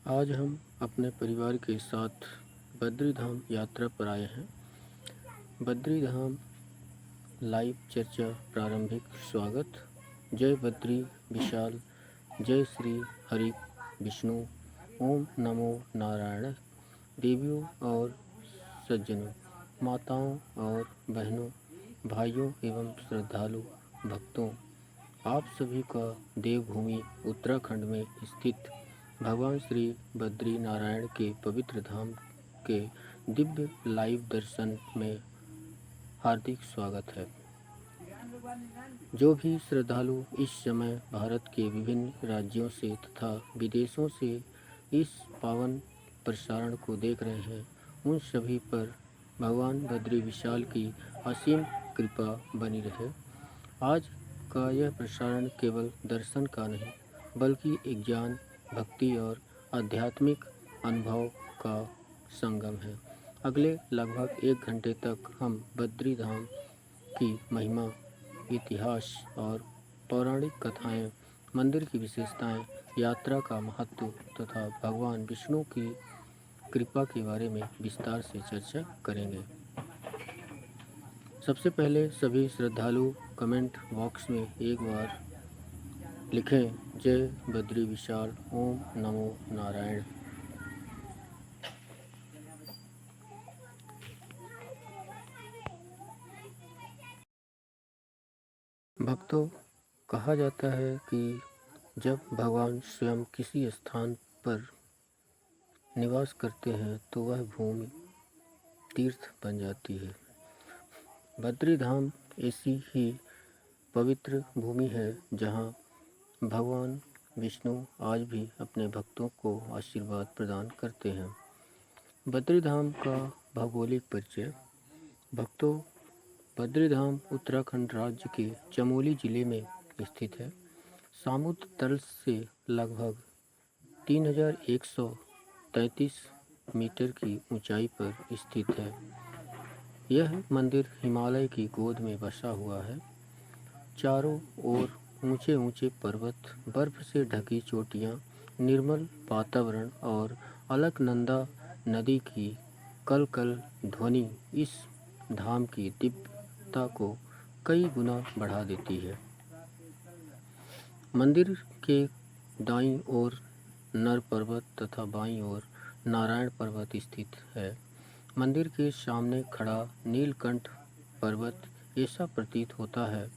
आज हम अपने परिवार के साथ बद्री धाम यात्रा पर आए हैं। बद्री धाम लाइव चर्चा प्रारंभिक स्वागत। जय बद्री विशाल, जय श्री हरि विष्णु, ओम नमो नारायण। देवियों और सज्जनों, माताओं और बहनों, भाइयों एवं श्रद्धालु भक्तों, आप सभी का देवभूमि उत्तराखंड में स्थित भगवान श्री बद्री नारायण के पवित्र धाम के दिव्य लाइव दर्शन में हार्दिक स्वागत है। जो भी श्रद्धालु इस समय भारत के विभिन्न राज्यों से तथा विदेशों से इस पावन प्रसारण को देख रहे हैं, उन सभी पर भगवान बद्री विशाल की असीम कृपा बनी रहे। आज का यह प्रसारण केवल दर्शन का नहीं, बल्कि ज्ञान, भक्ति और आध्यात्मिक अनुभव का संगम है। अगले लगभग 1 घंटे तक हम बद्री धाम की महिमा, इतिहास और पौराणिक कथाएं, मंदिर की विशेषताएं, यात्रा का महत्व तथा भगवान विष्णु की कृपा के बारे में विस्तार से चर्चा करेंगे। सबसे पहले सभी श्रद्धालु कमेंट बॉक्स में एक बार लिखें, जय बद्री विशाल, ओम नमो नारायण। भक्तों, कहा जाता है कि जब भगवान स्वयं किसी स्थान पर निवास करते हैं तो वह भूमि तीर्थ बन जाती है। बद्री धाम ऐसी ही पवित्र भूमि है जहां भगवान विष्णु आज भी अपने भक्तों को आशीर्वाद प्रदान करते हैं। बद्री धाम का भौगोलिक परिचय। भक्तों, बद्री धाम उत्तराखंड राज्य के चमोली जिले में स्थित है। समुद्र तल से लगभग 3133 मीटर की ऊंचाई पर स्थित है। यह मंदिर हिमालय की गोद में बसा हुआ है। चारों ओर ऊंचे ऊंचे पर्वत, बर्फ से ढकी चोटियां, निर्मल वातावरण और अलकनंदा नदी की कल-कल ध्वनि इस धाम की दिव्यता को कई गुना बढ़ा देती है। मंदिर के दाईं ओर नर पर्वत तथा बाईं ओर नारायण पर्वत स्थित है। मंदिर के सामने खड़ा नीलकंठ पर्वत ऐसा प्रतीत होता है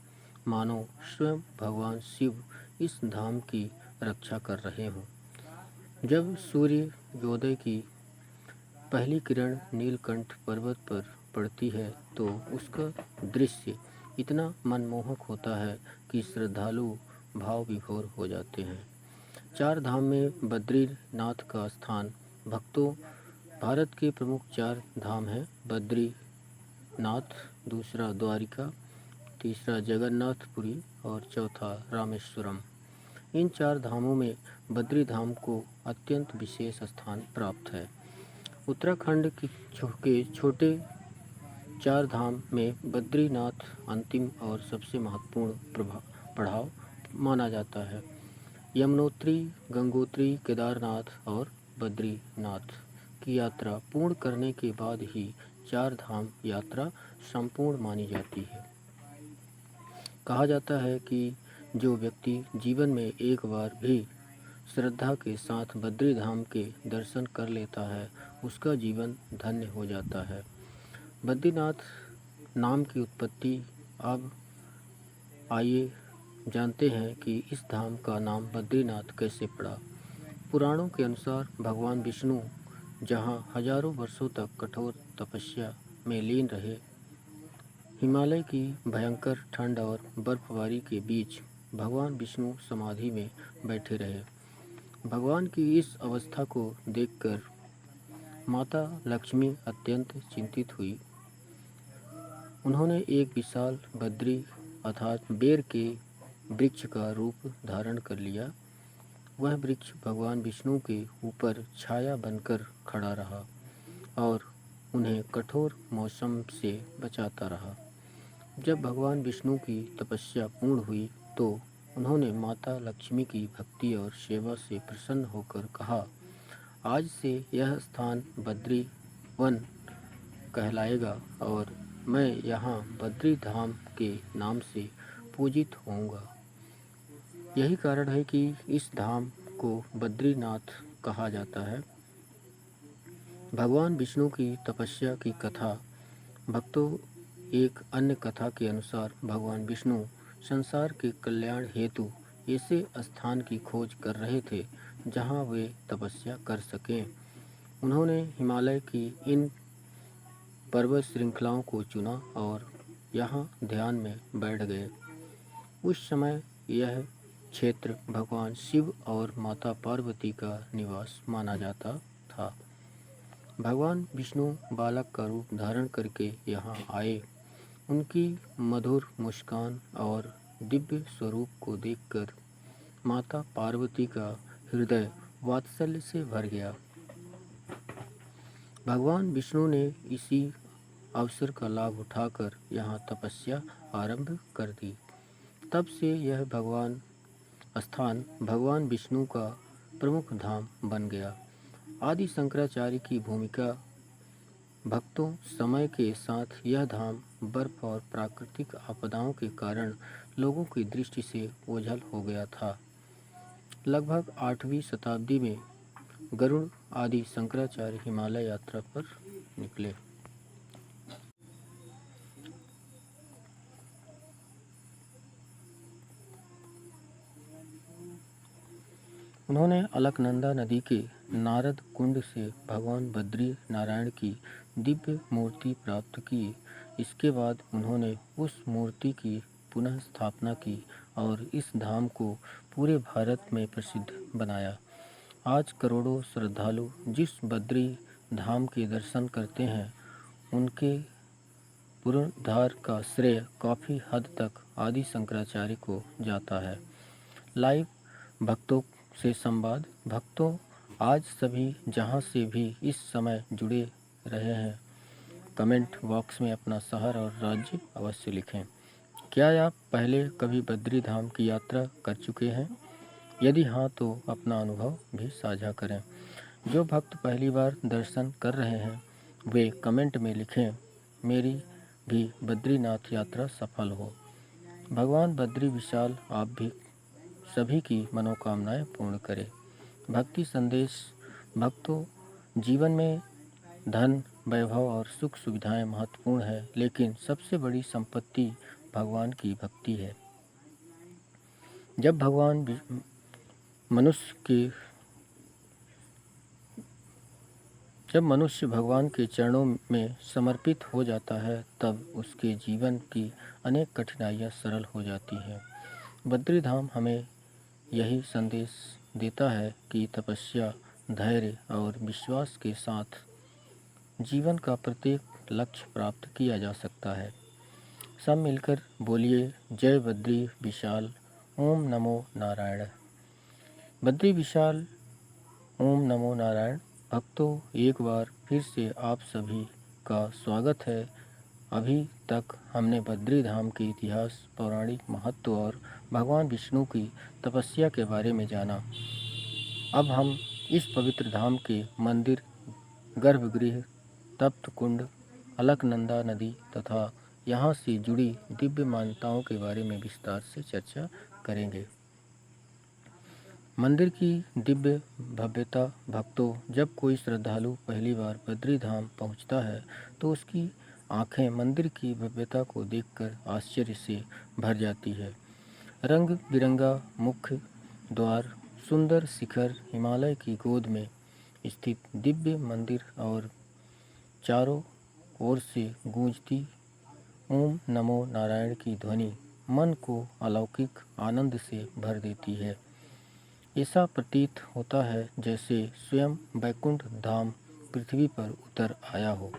मानो स्वयं भगवान शिव इस धाम की रक्षा कर रहे हों। जब सूर्योदय की पहली किरण नीलकंठ पर्वत पर पड़ती है तो उसका दृश्य इतना मनमोहक होता है कि श्रद्धालु भाव विभोर हो जाते हैं। 4 धाम में बद्रीनाथ का स्थान। भक्तों, भारत के प्रमुख 4 धाम हैं: बद्रीनाथ, दूसरा द्वारिका, तीसरा जगन्नाथपुरी और चौथा रामेश्वरम। इन 4 धामों में बद्री धाम को अत्यंत विशेष स्थान प्राप्त है। उत्तराखंड के छोटे 4 धाम में बद्रीनाथ अंतिम और सबसे महत्वपूर्ण पड़ाव माना जाता है। यमुनोत्री, गंगोत्री, केदारनाथ और बद्रीनाथ की यात्रा पूर्ण करने के बाद ही 4 धाम यात्रा संपूर्ण मानी जाती है। कहा जाता है कि जो व्यक्ति जीवन में एक बार भी श्रद्धा के साथ बद्री धाम के दर्शन कर लेता है, उसका जीवन धन्य हो जाता है। बद्रीनाथ नाम की उत्पत्ति। अब आइए जानते हैं कि इस धाम का नाम बद्रीनाथ कैसे पड़ा। पुराणों के अनुसार भगवान विष्णु जहां हजारों वर्षों तक कठोर तपस्या में लीन रहे, हिमालय की भयंकर ठंड और बर्फबारी के बीच भगवान विष्णु समाधि में बैठे रहे। भगवान की इस अवस्था को देखकर माता लक्ष्मी अत्यंत चिंतित हुई। उन्होंने एक विशाल बद्री अर्थात बेर के वृक्ष का रूप धारण कर लिया। वह वृक्ष भगवान विष्णु के ऊपर छाया बनकर खड़ा रहा और उन्हें कठोर मौसम से बचाता रहा। जब भगवान विष्णु की तपस्या पूर्ण हुई तो उन्होंने माता लक्ष्मी की भक्ति और सेवा से प्रसन्न होकर कहा, आज से यह स्थान बद्री वन कहलाएगा और मैं यहाँ बद्री धाम के नाम से पूजित होऊंगा। यही कारण है कि इस धाम को बद्रीनाथ कहा जाता है। भगवान विष्णु की तपस्या की कथा। भक्तों, एक अन्य कथा के अनुसार भगवान विष्णु संसार के कल्याण हेतु ऐसे स्थान की खोज कर रहे थे जहाँ वे तपस्या कर सकें। उन्होंने हिमालय की इन पर्वत श्रृंखलाओं को चुना और यहाँ ध्यान में बैठ गए। उस समय यह क्षेत्र भगवान शिव और माता पार्वती का निवास माना जाता था। भगवान विष्णु बालक का रूप धारण करके यहाँ आए। उनकी मधुर मुस्कान और दिव्य स्वरूप को देखकर माता पार्वती का हृदय वात्सल्य से भर गया। भगवान विष्णु ने इसी अवसर का लाभ उठाकर यहाँ तपस्या आरंभ कर दी। तब से यह स्थान भगवान विष्णु का प्रमुख धाम बन गया। आदि शंकराचार्य की भूमिका। भक्तों, समय के साथ यह धाम बर्फ और प्राकृतिक आपदाओं के कारण लोगों की दृष्टि से ओझल हो गया था। लगभग 8वीं शताब्दी में गरुड़ आदि शंकराचार्य हिमालय यात्रा पर निकले। उन्होंने अलकनंदा नदी के नारद कुंड से भगवान बद्री नारायण की दिव्य मूर्ति प्राप्त की। इसके बाद उन्होंने उस मूर्ति की पुनः स्थापना की और इस धाम को पूरे भारत में प्रसिद्ध बनाया। आज करोड़ों श्रद्धालु जिस बद्री धाम के दर्शन करते हैं, उनके पुनरुद्धार का श्रेय काफ़ी हद तक आदि शंकराचार्य को जाता है। लाइव भक्तों से संवाद। भक्तों, आज सभी जहां से भी इस समय जुड़े रहे हैं, कमेंट बॉक्स में अपना शहर और राज्य अवश्य लिखें। क्या आप पहले कभी बद्री धाम की यात्रा कर चुके हैं? यदि हाँ, तो अपना अनुभव भी साझा करें। जो भक्त पहली बार दर्शन कर रहे हैं, वे कमेंट में लिखें, मेरी भी बद्रीनाथ यात्रा सफल हो। भगवान बद्री विशाल आप भी सभी की मनोकामनाएं पूर्ण करे। भक्ति संदेश। भक्तों, जीवन में धन, वैभव और सुख सुविधाएं महत्वपूर्ण है, लेकिन सबसे बड़ी संपत्ति भगवान की भक्ति है। जब मनुष्य भगवान के चरणों में समर्पित हो जाता है, तब उसके जीवन की अनेक कठिनाइयां सरल हो जाती हैं। बद्री धाम हमें यही संदेश देता है कि तपस्या, धैर्य और विश्वास के साथ जीवन का प्रत्येक लक्ष्य प्राप्त किया जा सकता है। सब मिलकर बोलिए, जय बद्री विशाल, ओम नमो नारायण। बद्री विशाल, ओम नमो नारायण। भक्तों, एक बार फिर से आप सभी का स्वागत है। अभी तक हमने बद्री धाम के इतिहास, पौराणिक महत्व और भगवान विष्णु की तपस्या के बारे में जाना। अब हम इस पवित्र धाम के मंदिर, गर्भगृह, तप्त कुंड, अलकनंदा नदी तथा यहाँ से जुड़ी दिव्य मान्यताओं के बारे में विस्तार से चर्चा करेंगे। मंदिर की दिव्य भव्यता। भक्तों, जब कोई श्रद्धालु पहली बार बद्री धाम पहुँचता है, तो उसकी आँखें मंदिर की भव्यता को देखकर आश्चर्य से भर जाती है। रंग बिरंगा मुख्य द्वार, सुंदर शिखर, हिमालय की गोद में स्थित दिव्य मंदिर और चारों ओर से गूंजती ओम नमो नारायण की ध्वनि मन को अलौकिक आनंद से भर देती है। ऐसा प्रतीत होता है जैसे स्वयं वैकुंठ धाम पृथ्वी पर उतर आया हो।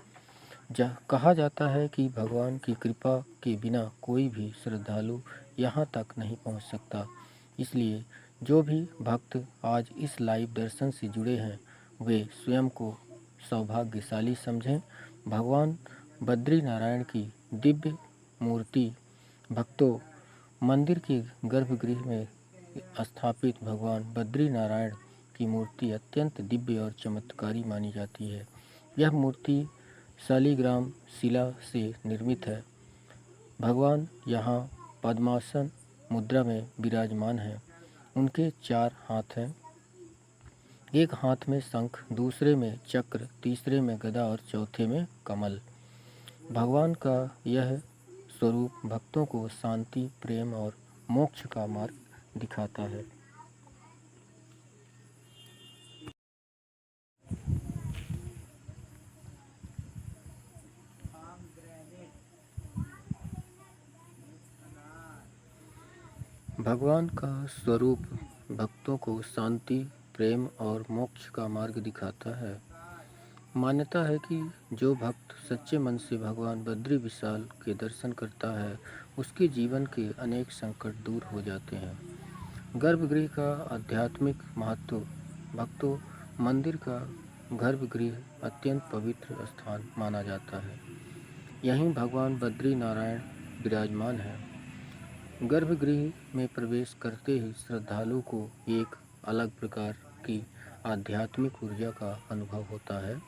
कहा जाता है कि भगवान की कृपा के बिना कोई भी श्रद्धालु यहाँ तक नहीं पहुँच सकता। इसलिए जो भी भक्त आज इस लाइव दर्शन से जुड़े हैं, वे स्वयं को सौभाग्यशाली समझें। भगवान बद्री नारायण की दिव्य मूर्ति। भक्तों, मंदिर के गर्भगृह में स्थापित भगवान बद्री नारायण की मूर्ति अत्यंत दिव्य और चमत्कारी मानी जाती है। यह मूर्ति शालिग्राम शिला से निर्मित है। भगवान यहाँ पद्मासन मुद्रा में विराजमान हैं। उनके 4 हाथ हैं। एक हाथ में शंख, दूसरे में चक्र, तीसरे में गदा और चौथे में कमल। भगवान का यह स्वरूप भक्तों को शांति, प्रेम और मोक्ष का मार्ग दिखाता है। भगवान का स्वरूप भक्तों को शांति, प्रेम और मोक्ष का मार्ग दिखाता है। मान्यता है कि जो भक्त सच्चे मन से भगवान बद्री विशाल के दर्शन करता है, उसके जीवन के अनेक संकट दूर हो जाते हैं। गर्भगृह का आध्यात्मिक महत्व। भक्तों, मंदिर का गर्भगृह अत्यंत पवित्र स्थान माना जाता है। यहीं भगवान बद्री नारायण विराजमान है। गर्भगृह में प्रवेश करते ही श्रद्धालु को एक अलग प्रकार की आध्यात्मिक ऊर्जा का अनुभव होता है।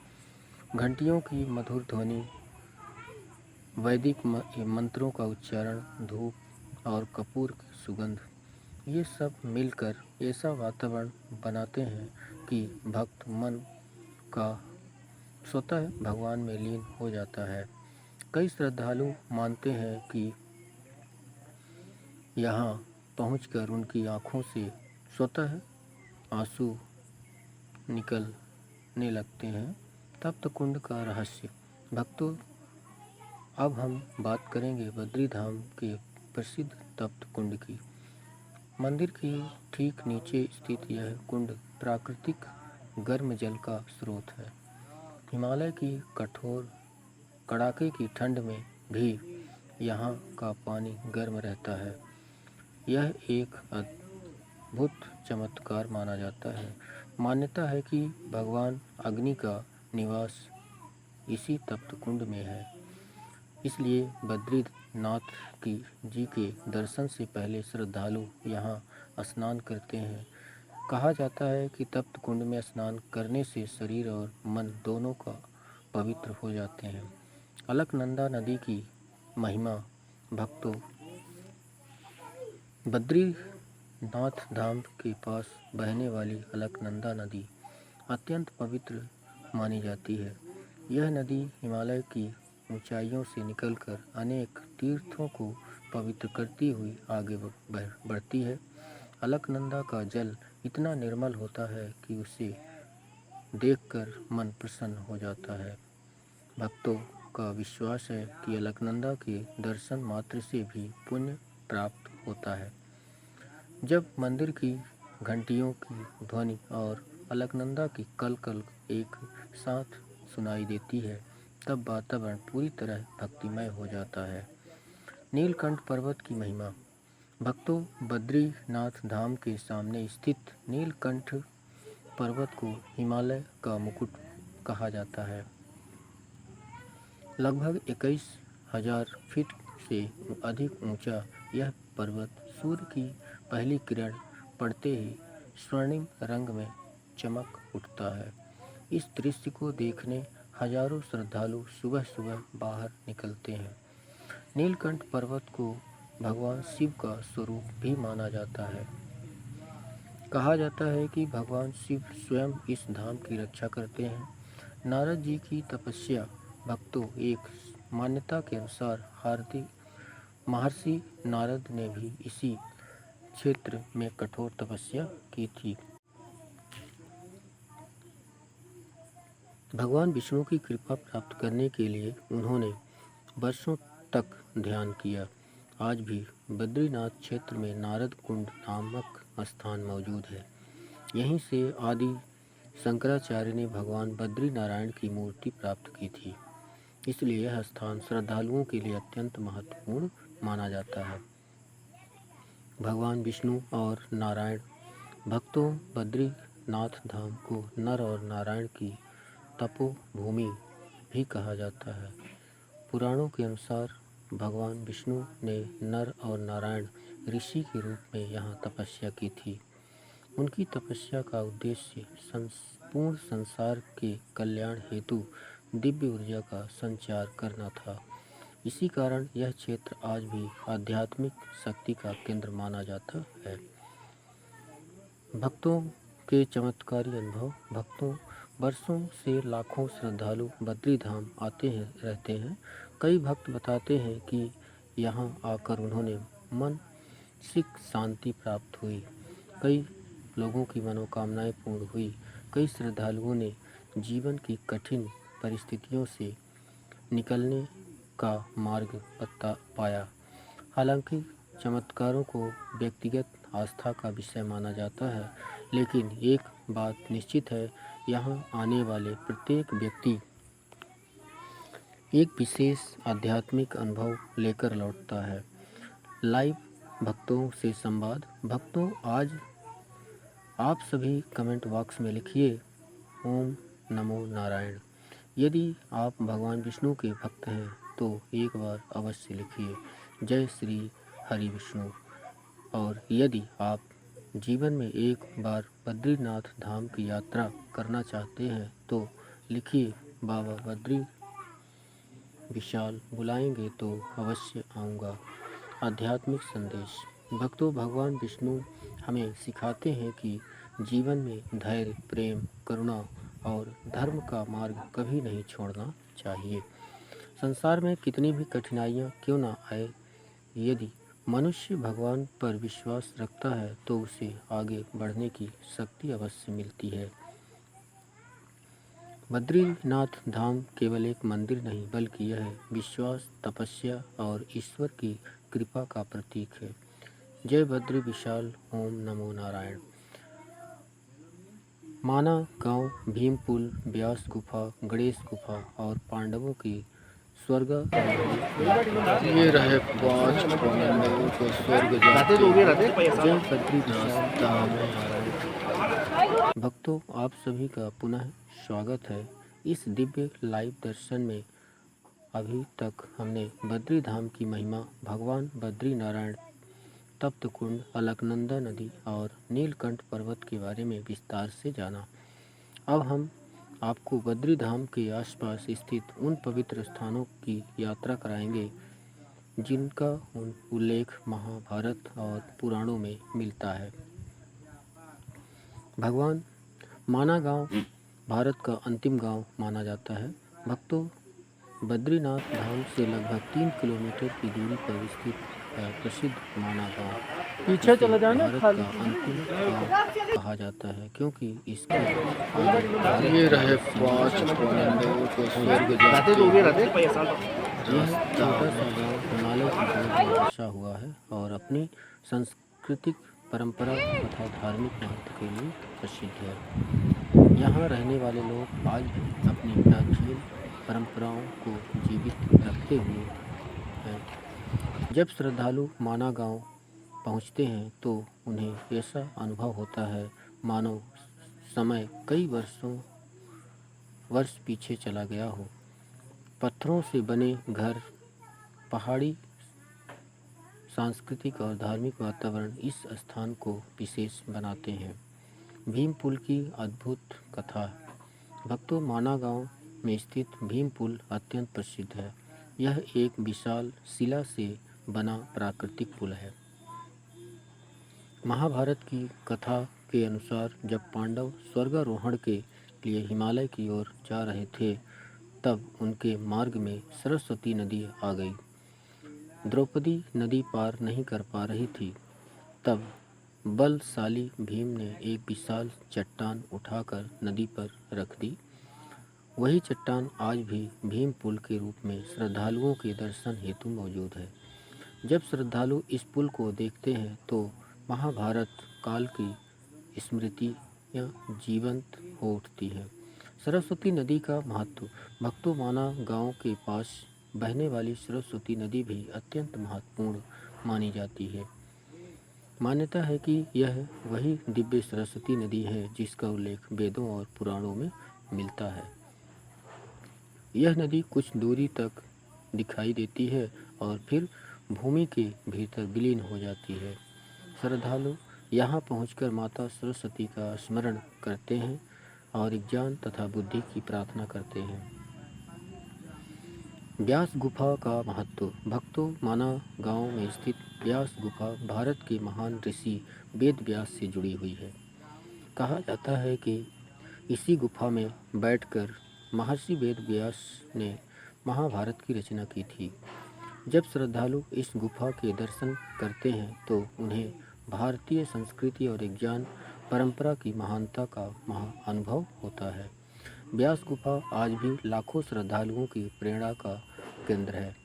घंटियों की मधुर ध्वनि, वैदिक मंत्रों का उच्चारण, धूप और कपूर की सुगंध, ये सब मिलकर ऐसा वातावरण बनाते हैं कि भक्त मन का स्वतः भगवान में लीन हो जाता है। कई श्रद्धालु मानते हैं कि यहाँ पहुंचकर उनकी आँखों से स्वतः आंसू निकलने लगते हैं। तप्त कुंड का रहस्य। भक्तों, अब हम बात करेंगे बद्री धाम के प्रसिद्ध तप्त कुंड की। मंदिर के ठीक नीचे स्थित यह कुंड प्राकृतिक गर्म जल का स्रोत है। हिमालय की कठोर कड़ाके की ठंड में भी यहाँ का पानी गर्म रहता है। यह एक अद्भुत चमत्कार माना जाता है। मान्यता है कि भगवान अग्नि का निवास इसी तप्त कुंड में है। इसलिए बद्रीनाथ जी के दर्शन से पहले श्रद्धालु यहाँ स्नान करते हैं। कहा जाता है कि तप्त कुंड में स्नान करने से शरीर और मन दोनों का पवित्र हो जाते हैं। अलकनंदा नदी की महिमा। भक्तों, बद्रीनाथ धाम के पास बहने वाली अलकनंदा नदी अत्यंत पवित्र मानी जाती है। यह नदी हिमालय की ऊंचाइयों से निकलकर अनेक तीर्थों को पवित्र करती हुई आगे बढ़ती है। अलकनंदा का जल इतना निर्मल होता है कि उसे देखकर मन प्रसन्न हो जाता है। भक्तों का विश्वास है कि अलकनंदा के दर्शन मात्र से भी पुण्य प्राप्त होता है। जब मंदिर की घंटियों की ध्वनि और अलकनंदा की कल एक साथ सुनाई देती है, तब वातावरण पूरी तरह भक्तिमय हो जाता है। नीलकंठ पर्वत की महिमा। भक्तों, बद्रीनाथ धाम के सामने स्थित नीलकंठ पर्वत को हिमालय का मुकुट कहा जाता है। लगभग 21,000 फीट से अधिक ऊंचा यह पर्वत सूर्य की पहली किरण पड़ते ही स्वर्णिम रंग में चमक उठता है। इस दृश्य को देखने हजारों श्रद्धालु सुबह सुबह बाहर निकलते हैं। नीलकंठ पर्वत को भगवान शिव का स्वरूप भी माना जाता है। कहा जाता है कि भगवान शिव स्वयं इस धाम की रक्षा करते हैं। नारद जी की तपस्या। भक्तों, एक मान्यता के अनुसार महर्षि नारद ने भी इसी क्षेत्र में कठोर तपस्या की थी। भगवान विष्णु की कृपा प्राप्त करने के लिए उन्होंने वर्षों तक ध्यान किया। आज भी बद्रीनाथ क्षेत्र में नारद कुंड नामक स्थान मौजूद है। यहीं से आदि शंकराचार्य ने भगवान बद्री नारायण की मूर्ति प्राप्त की थी। इसलिए यह स्थान श्रद्धालुओं के लिए अत्यंत महत्वपूर्ण माना जाता है। भगवान विष्णु और नारायण। भक्तों, बद्रीनाथ धाम को नर और नारायण की तपोभूमि भी कहा जाता है। पुराणों के अनुसार भगवान विष्णु ने नर और नारायण ऋषि के रूप में यहाँ तपस्या की थी। उनकी तपस्या का उद्देश्य पूर्ण संसार के कल्याण हेतु दिव्य ऊर्जा का संचार करना था। इसी कारण यह क्षेत्र आज भी आध्यात्मिक शक्ति का केंद्र माना जाता है। भक्तों के चमत्कारी अनुभव। भक्तों वर्षों से लाखों श्रद्धालु बद्री धाम आते हैं रहते हैं। कई भक्त बताते हैं कि यहाँ आकर उन्होंने मानसिक शांति प्राप्त हुई। कई लोगों की मनोकामनाएं पूर्ण हुई। कई श्रद्धालुओं ने जीवन की कठिन परिस्थितियों से निकलने का मार्ग पाया। हालांकि चमत्कारों को व्यक्तिगत आस्था का विषय माना जाता है, लेकिन एक बात निश्चित है, यहाँ आने वाले प्रत्येक व्यक्ति एक विशेष आध्यात्मिक अनुभव लेकर लौटता है। लाइव भक्तों से संवाद। भक्तों, आज आप सभी कमेंट बॉक्स में लिखिए ओम नमो नारायण। यदि आप भगवान विष्णु के भक्त हैं तो एक बार अवश्य लिखिए जय श्री हरि विष्णु। और यदि आप जीवन में एक बार बद्रीनाथ धाम की यात्रा करना चाहते हैं तो लिखिए बाबा बद्री विशाल बुलाएंगे तो अवश्य आऊँगा। आध्यात्मिक संदेश। भक्तों, भगवान विष्णु हमें सिखाते हैं कि जीवन में धैर्य, प्रेम, करुणा और धर्म का मार्ग कभी नहीं छोड़ना चाहिए। संसार में कितनी भी कठिनाइयाँ क्यों ना आए, यदि मनुष्य भगवान पर विश्वास रखता है तो उसे आगे बढ़ने की शक्ति अवश्य मिलती है। बद्रीनाथ धाम केवल एक मंदिर नहीं, बल्कि यह विश्वास, तपस्या और ईश्वर की कृपा का प्रतीक है। जय बद्री विशाल। ओम नमो नारायण। माना गांव, भीमपुल, व्यास गुफा, गणेश गुफा और पांडवों की स्वर्ग। ये रहे 5 पांडवों को स्वर्ग जाते। जय बद्रीनाथ धाम। भक्तों, आप सभी का पुनः स्वागत है इस दिव्य लाइव दर्शन में। अभी तक हमने बद्री धाम की महिमा, भगवान बद्री नारायण, तप्त कुंड, अलकनंदा नदी और नीलकंठ पर्वत के बारे में विस्तार से जाना। अब हम आपको बद्री धाम के आसपास स्थित उन पवित्र स्थानों की यात्रा कराएंगे जिनका उल्लेख महाभारत और पुराणों में मिलता है। भगवान माना गांव भारत का अंतिम गांव माना जाता है। भक्तों, बद्रीनाथ धाम से लगभग 3 किलोमीटर की दूरी पर स्थित है प्रसिद्ध माना गांव। पीछे चला जाना। भारत का अंतिम गांव कहा जाता है क्योंकि इसके ये रहे 5 पांडवों को स्वर्ग जाते। यह छोटा सा गांव हिमालय की गोद में बसा हुआ है और अपनी सांस्कृतिक परंपरा तथा धार्मिक महत्व के लिए प्रसिद्ध है। यहाँ रहने वाले लोग आज भी अपनी प्राचीन परंपराओं को जीवित रखते हुए हैं। जब श्रद्धालु माना गांव पहुँचते हैं तो उन्हें ऐसा अनुभव होता है मानो समय कई वर्ष पीछे चला गया हो। पत्थरों से बने घर, पहाड़ी सांस्कृतिक और धार्मिक वातावरण इस स्थान को विशेष बनाते हैं। भीम पुल की अद्भुत कथा। भक्तों, माना गांव में स्थित भीम पुल अत्यंत प्रसिद्ध है। यह एक विशाल शिला से बना प्राकृतिक पुल है। महाभारत की कथा के अनुसार जब पांडव स्वर्गारोहण के लिए हिमालय की ओर जा रहे थे, तब उनके मार्ग में सरस्वती नदी आ गई। द्रौपदी नदी पार नहीं कर पा रही थी। तब बलशाली भीम ने एक विशाल चट्टान उठाकर नदी पर रख दी। वही चट्टान आज भी भीम पुल के रूप में श्रद्धालुओं के दर्शन हेतु मौजूद है। जब श्रद्धालु इस पुल को देखते हैं तो महाभारत काल की स्मृतियाँ जीवंत हो उठती हैं। सरस्वती नदी का महत्व। भक्तों, माना गांव के पास बहने वाली सरस्वती नदी भी अत्यंत महत्वपूर्ण मानी जाती है। मान्यता है कि यह वही दिव्य सरस्वती नदी है जिसका उल्लेख वेदों और पुराणों में मिलता है। यह नदी कुछ दूरी तक दिखाई देती है और फिर भूमि के भीतर विलीन हो जाती है। श्रद्धालु यहाँ पहुंचकर माता सरस्वती का स्मरण करते हैं और ज्ञान तथा बुद्धि की प्रार्थना करते हैं। व्यास गुफा का महत्व। भक्तों, माना गांव में स्थित व्यास गुफा भारत के महान ऋषि वेद व्यास से जुड़ी हुई है। कहा जाता है कि इसी गुफा में बैठकर महर्षि वेद व्यास ने महाभारत की रचना की थी। जब श्रद्धालु इस गुफा के दर्शन करते हैं तो उन्हें भारतीय संस्कृति और ज्ञान परंपरा की महानता का अनुभव होता है। व्यास गुफा आज भी लाखों श्रद्धालुओं की प्रेरणा का केंद्र है।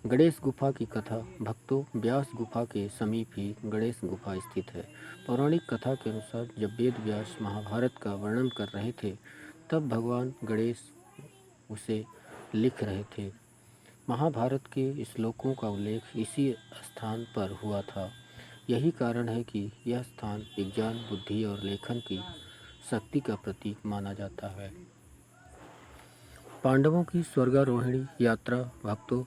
गणेश गुफा की कथा। भक्तों, व्यास गुफा के समीप ही गणेश गुफा स्थित है। पौराणिक कथा के अनुसार जब वेद व्यास महाभारत का वर्णन कर रहे थे तब भगवान गणेश उसे लिख रहे थे। महाभारत के श्लोकों का उल्लेख इसी स्थान पर हुआ था। यही कारण है कि यह स्थान विज्ञान, बुद्धि और लेखन की शक्ति का प्रतीक माना जाता है। पांडवों की स्वर्गारोहिणी यात्रा। भक्तों,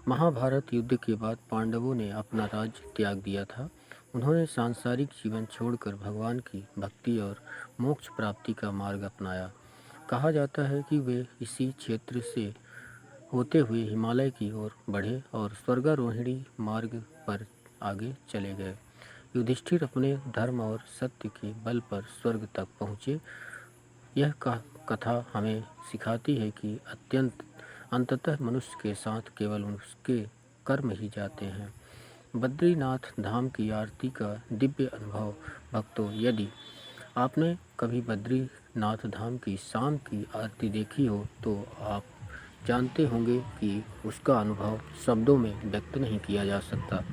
महाभारत युद्ध के बाद पांडवों ने अपना राज्य त्याग दिया था। उन्होंने सांसारिक जीवन छोड़कर भगवान की भक्ति और मोक्ष प्राप्ति का मार्ग अपनाया। कहा जाता है कि वे इसी क्षेत्र से होते हुए हिमालय की ओर बढ़े और स्वर्गारोहिणी मार्ग पर आगे चले गए। युधिष्ठिर अपने धर्म और सत्य के बल पर स्वर्ग तक पहुँचे। यह कथा हमें सिखाती है कि अंततः मनुष्य के साथ केवल उसके कर्म ही जाते हैं। बद्रीनाथ धाम की आरती का दिव्य अनुभव। भक्तों, यदि आपने कभी बद्रीनाथ धाम की शाम की आरती देखी हो तो आप जानते होंगे कि उसका अनुभव शब्दों में व्यक्त नहीं किया जा सकता।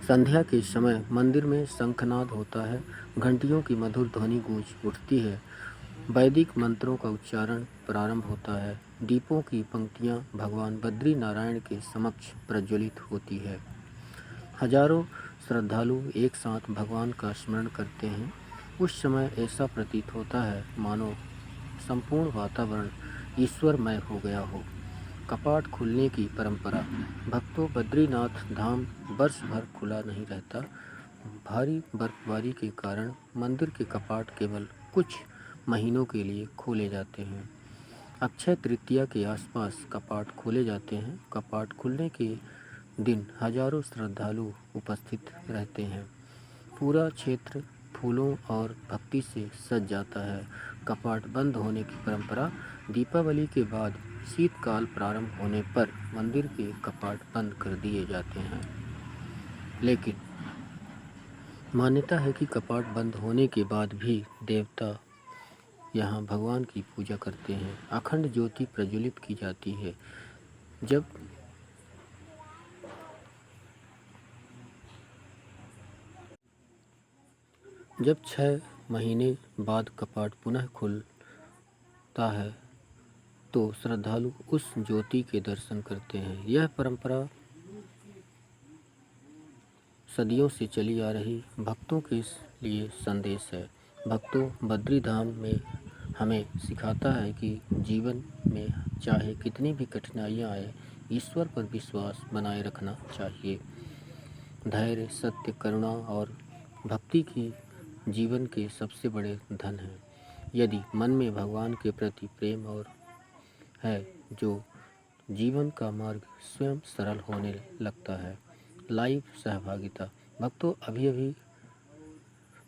संध्या के समय मंदिर में शंखनाद होता है, घंटियों की मधुर ध्वनि गूंज उठती है, वैदिक मंत्रों का उच्चारण प्रारंभ होता है, दीपों की पंक्तियां भगवान बद्री नारायण के समक्ष प्रज्वलित होती है। हजारों श्रद्धालु एक साथ भगवान का स्मरण करते हैं। उस समय ऐसा प्रतीत होता है मानो संपूर्ण वातावरण ईश्वरमय हो गया हो। कपाट खुलने की परंपरा। भक्तों, बद्रीनाथ धाम वर्ष भर खुला नहीं रहता। भारी बर्फबारी के कारण मंदिर के कपाट केवल कुछ महीनों के लिए खोले जाते हैं। अक्षय तृतीया के आसपास कपाट खोले जाते हैं। कपाट खुलने के दिन हजारों श्रद्धालु उपस्थित रहते हैं। पूरा क्षेत्र फूलों और भक्ति से सज जाता है। कपाट बंद होने की परंपरा। दीपावली के बाद शीतकाल प्रारंभ होने पर मंदिर के कपाट बंद कर दिए जाते हैं। लेकिन मान्यता है कि कपाट बंद होने के बाद भी देवता यहाँ भगवान की पूजा करते हैं। अखंड ज्योति प्रज्वलित की जाती है। जब 6 महीने बाद कपाट पुनः खुलता है तो श्रद्धालु उस ज्योति के दर्शन करते हैं। यह परंपरा सदियों से चली आ रही भक्तों के लिए संदेश है। भक्तों, बद्री धाम में हमें सिखाता है कि जीवन में चाहे कितनी भी कठिनाइयाँ आए, ईश्वर पर विश्वास बनाए रखना चाहिए। धैर्य, सत्य, करुणा और भक्ति की जीवन के सबसे बड़े धन हैं। यदि मन में भगवान के प्रति प्रेम और है जो जीवन का मार्ग स्वयं सरल होने लगता है। लाइव सहभागिता। भक्तों, अभी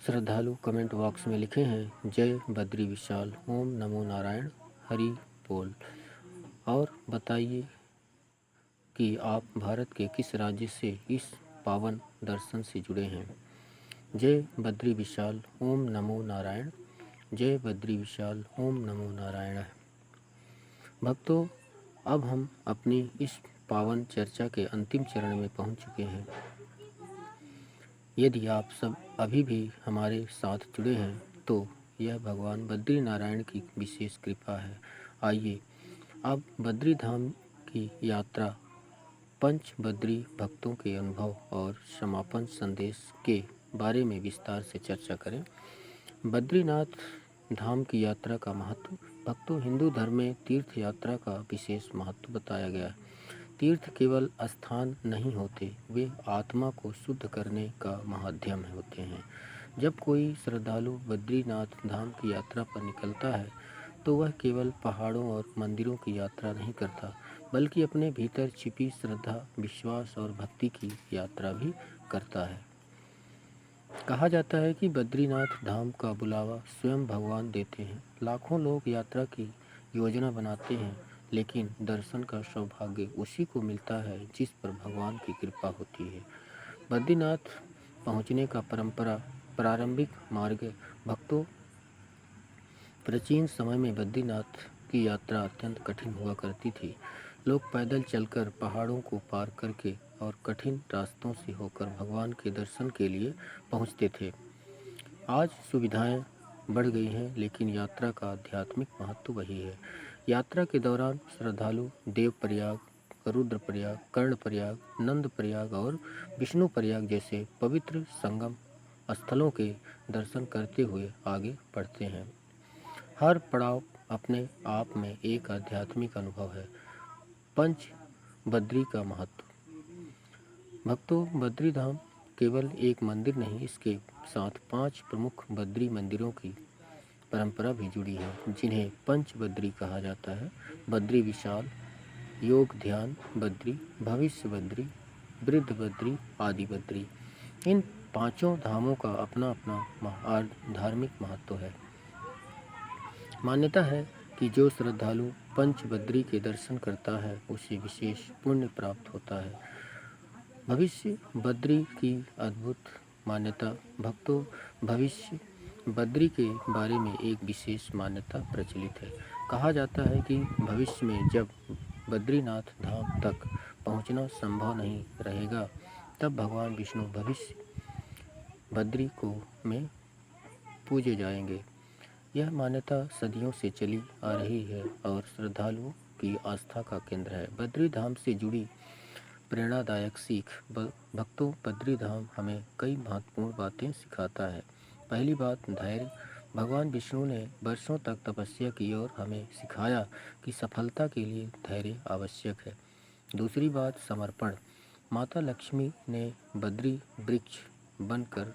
श्रद्धालु कमेंट बॉक्स में लिखे हैं जय बद्री विशाल, ओम नमो नारायण, हरि बोल, और बताइए कि आप भारत के किस राज्य से इस पावन दर्शन से जुड़े हैं। जय बद्री विशाल, ओम नमो नारायण। जय बद्री विशाल, ओम नमो नारायण। भक्तों, अब हम अपनी इस पावन चर्चा के अंतिम चरण में पहुंच चुके हैं। यदि आप सब अभी भी हमारे साथ जुड़े हैं तो यह भगवान बद्री नारायण की विशेष कृपा है। आइए अब बद्री धाम की यात्रा, पंच बद्री भक्तों के अनुभव और समापन संदेश के बारे में विस्तार से चर्चा करें। बद्रीनाथ धाम की यात्रा का महत्व। भक्तों, हिंदू धर्म में तीर्थ यात्रा का विशेष महत्व बताया गया है। तीर्थ केवल स्थान नहीं होते, वे आत्मा को शुद्ध करने का माध्यम होते हैं। जब कोई श्रद्धालु बद्रीनाथ धाम की यात्रा पर निकलता है तो वह केवल पहाड़ों और मंदिरों की यात्रा नहीं करता, बल्कि अपने भीतर छिपी श्रद्धा, विश्वास और भक्ति की यात्रा भी करता है। कहा जाता है कि बद्रीनाथ धाम का बुलावा स्वयं भगवान देते हैं। लाखों लोग यात्रा की योजना बनाते हैं, लेकिन दर्शन का सौभाग्य उसी को मिलता है जिस पर भगवान की कृपा होती है। बद्रीनाथ पहुंचने का प्रारंभिक मार्ग भक्तों प्राचीन समय में बद्रीनाथ की यात्रा अत्यंत कठिन हुआ करती थी। लोग पैदल चलकर, पहाड़ों को पार करके और कठिन रास्तों से होकर भगवान के दर्शन के लिए पहुंचते थे। आज सुविधाएं बढ़ गई हैं, लेकिन यात्रा का आध्यात्मिक महत्व वही है। यात्रा के दौरान श्रद्धालु देवप्रयाग, रुद्रप्रयाग, कर्णप्रयाग, नंदप्रयाग और विष्णुप्रयाग जैसे पवित्र संगम स्थलों के दर्शन करते हुए आगे बढ़ते हैं। हर पड़ाव अपने आप में एक आध्यात्मिक अनुभव है। पंच बद्री का महत्व। भक्तों, बद्री धाम केवल एक मंदिर नहीं, इसके साथ 5 प्रमुख बद्री मंदिरों की परंपरा भी जुड़ी है, जिन्हें पंच बद्री कहा जाता है। बद्री विशाल, योग ध्यान बद्री, भविष्य बद्री, वृद्ध बद्री, आदि बद्री। इन पांचों धामों का अपना अपना धार्मिक महत्व है। मान्यता है कि जो श्रद्धालु पंच बद्री के दर्शन करता है उसे विशेष पुण्य प्राप्त होता है। भविष्य बद्री की अद्भुत मान्यता। भक्तों, भविष्य बद्री के बारे में एक विशेष मान्यता प्रचलित है। कहा जाता है कि भविष्य में जब बद्रीनाथ धाम तक पहुंचना संभव नहीं रहेगा, तब भगवान विष्णु भविष्य बद्री को में पूजे जाएंगे। यह मान्यता सदियों से चली आ रही है और श्रद्धालुओं की आस्था का केंद्र है। बद्री धाम से जुड़ी प्रेरणादायक सीख। भक्तों, बद्री धाम हमें कई महत्वपूर्ण बातें सिखाता है। पहली बात, धैर्य। भगवान विष्णु ने वर्षों तक तपस्या की और हमें सिखाया कि सफलता के लिए धैर्य आवश्यक है। दूसरी बात, समर्पण। माता लक्ष्मी ने बद्री वृक्ष बनकर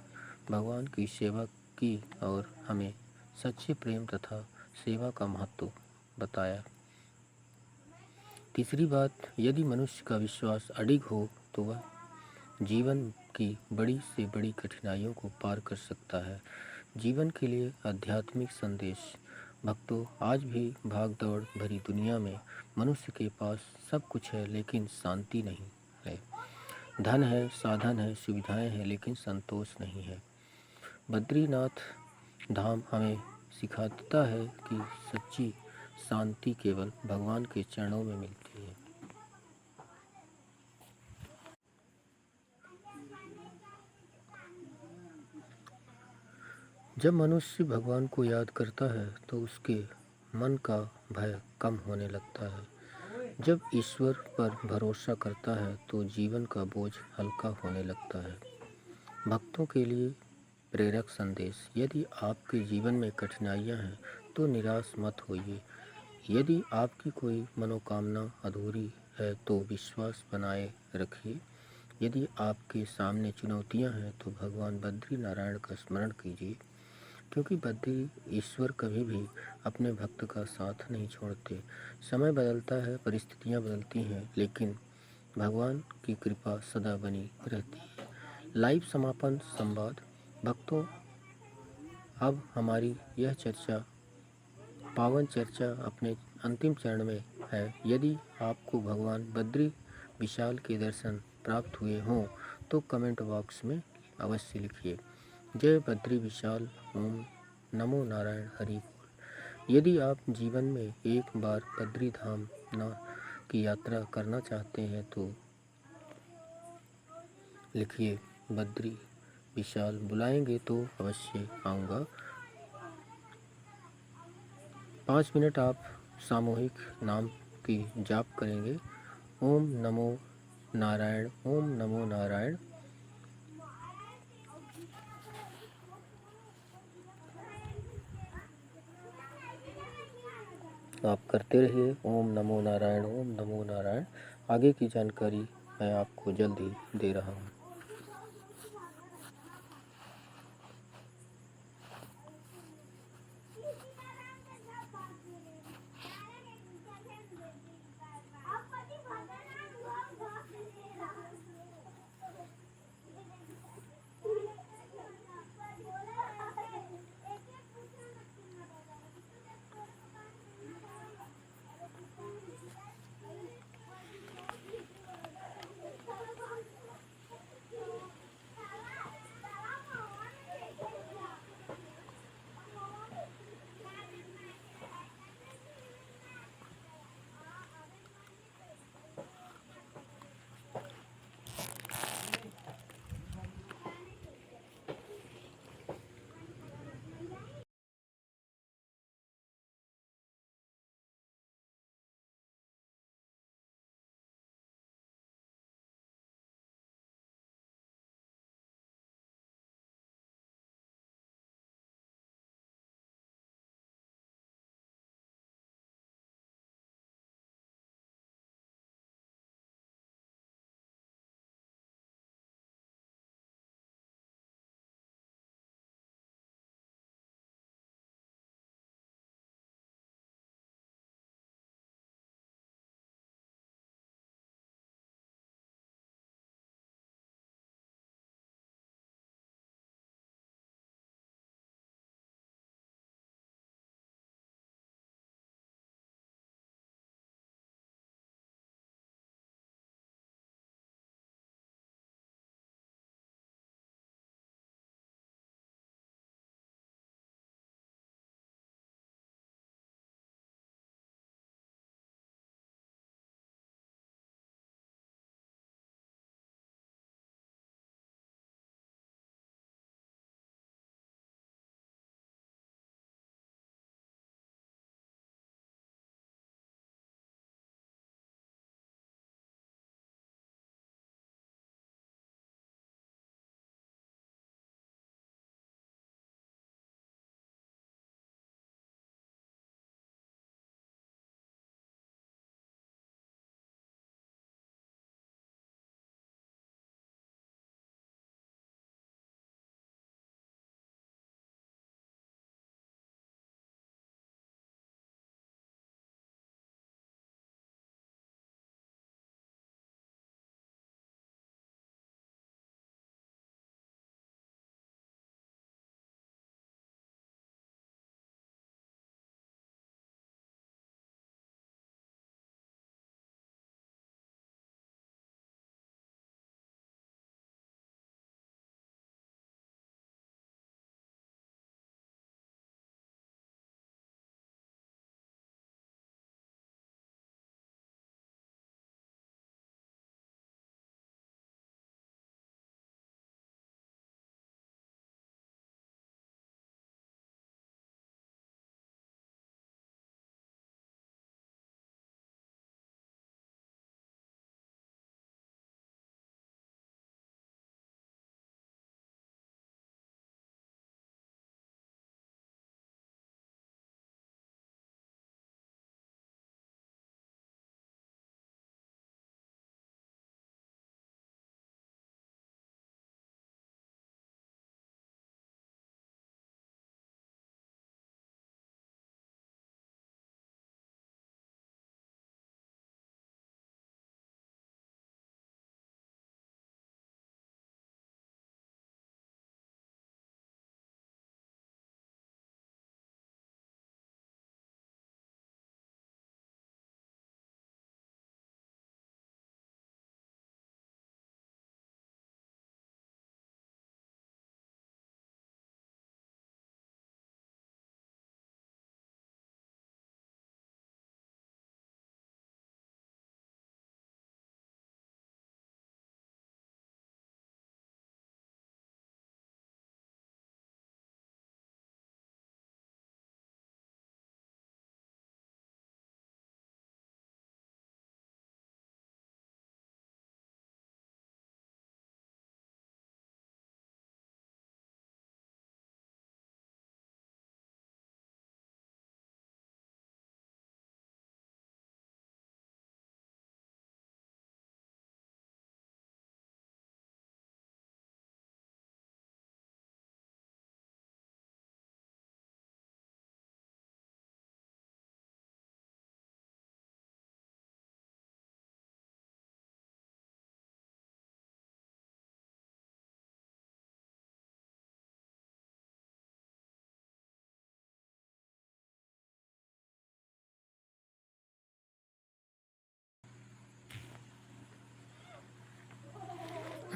भगवान की सेवा की और हमें सच्चे प्रेम तथा सेवा का महत्व बताया। तीसरी बात, यदि मनुष्य का विश्वास अडिग हो तो वह जीवन की बड़ी से बड़ी कठिनाइयों को पार कर सकता है। जीवन के लिए आध्यात्मिक संदेश। भक्तों, आज भी भागदौड़ भरी दुनिया में मनुष्य के पास सब कुछ है, लेकिन शांति नहीं है। धन है, साधन है, सुविधाएं हैं, लेकिन संतोष नहीं है। बद्रीनाथ धाम हमें सिखाता है कि सच्ची शांति केवल भगवान के चरणों में मिलती है। जब मनुष्य भगवान को याद करता है तो उसके मन का भय कम होने लगता है। जब ईश्वर पर भरोसा करता है तो जीवन का बोझ हल्का होने लगता है। भक्तों के लिए प्रेरक संदेश। यदि आपके जीवन में कठिनाइयां हैं तो निराश मत होइए। यदि आपकी कोई मनोकामना अधूरी है तो विश्वास बनाए रखिए। यदि आपके सामने चुनौतियां हैं तो भगवान बद्री नारायण का स्मरण कीजिए, क्योंकि बद्री ईश्वर कभी भी अपने भक्त का साथ नहीं छोड़ते। समय बदलता है, परिस्थितियां बदलती हैं, लेकिन भगवान की कृपा सदा बनी रहती है। लाइव समापन संवाद। भक्तों, अब हमारी यह पावन चर्चा अपने अंतिम चरण में है। यदि आपको भगवान बद्री विशाल के दर्शन प्राप्त हुए हों तो कमेंट बॉक्स में अवश्य लिखिए। जय बद्री विशाल, ओम नमो नारायण, हरि बोल। यदि आप जीवन में एक बार बद्री धाम की यात्रा करना चाहते हैं तो लिखिए बद्री विशाल, बुलाएंगे तो अवश्य आऊँगा। 5 मिनट आप सामूहिक नाम की जाप करेंगे। ओम नमो नारायण, ओम नमो नारायण। आप करते रहिए ओम नमो नारायण, ओम नमो नारायण। आगे की जानकारी मैं आपको जल्द ही दे रहा हूँ।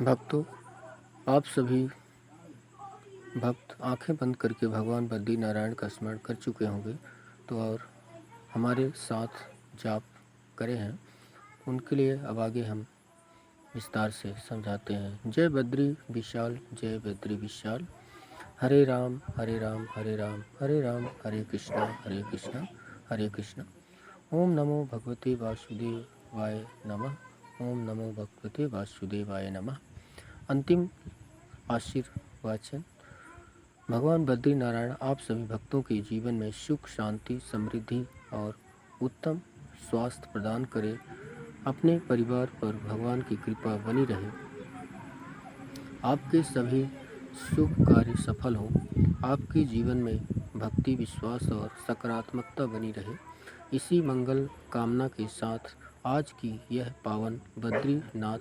भक्तों, आप सभी भक्त आंखें बंद करके भगवान बद्री नारायण का स्मरण कर चुके होंगे, तो और हमारे साथ जाप करे हैं उनके लिए अब आगे हम विस्तार से समझाते हैं। जय बद्री विशाल, जय बद्री विशाल। हरे राम हरे राम हरे राम हरे राम, हरे कृष्णा हरे कृष्णा। ओम नमो भगवते वासुदेवाय नमः। ओम नमो भगवते वासुदेवाय नमः। अंतिम आशीर्वाचन। भगवान बद्री नारायण आप सभी भक्तों के जीवन में सुख, शांति, समृद्धि और उत्तम स्वास्थ्य प्रदान करें। अपने परिवार पर भगवान की कृपा बनी रहे। आपके सभी शुभ कार्य सफल हों। आपके जीवन में भक्ति, विश्वास और सकारात्मकता बनी रहे। इसी मंगल कामना के साथ आज की यह पावन बद्रीनाथ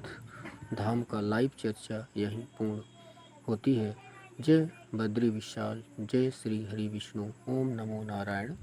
धाम का लाइव चर्चा यहीं पूर्ण होती है। जय बद्री विशाल, जय श्री हरि विष्णु। ओम नमो नारायण।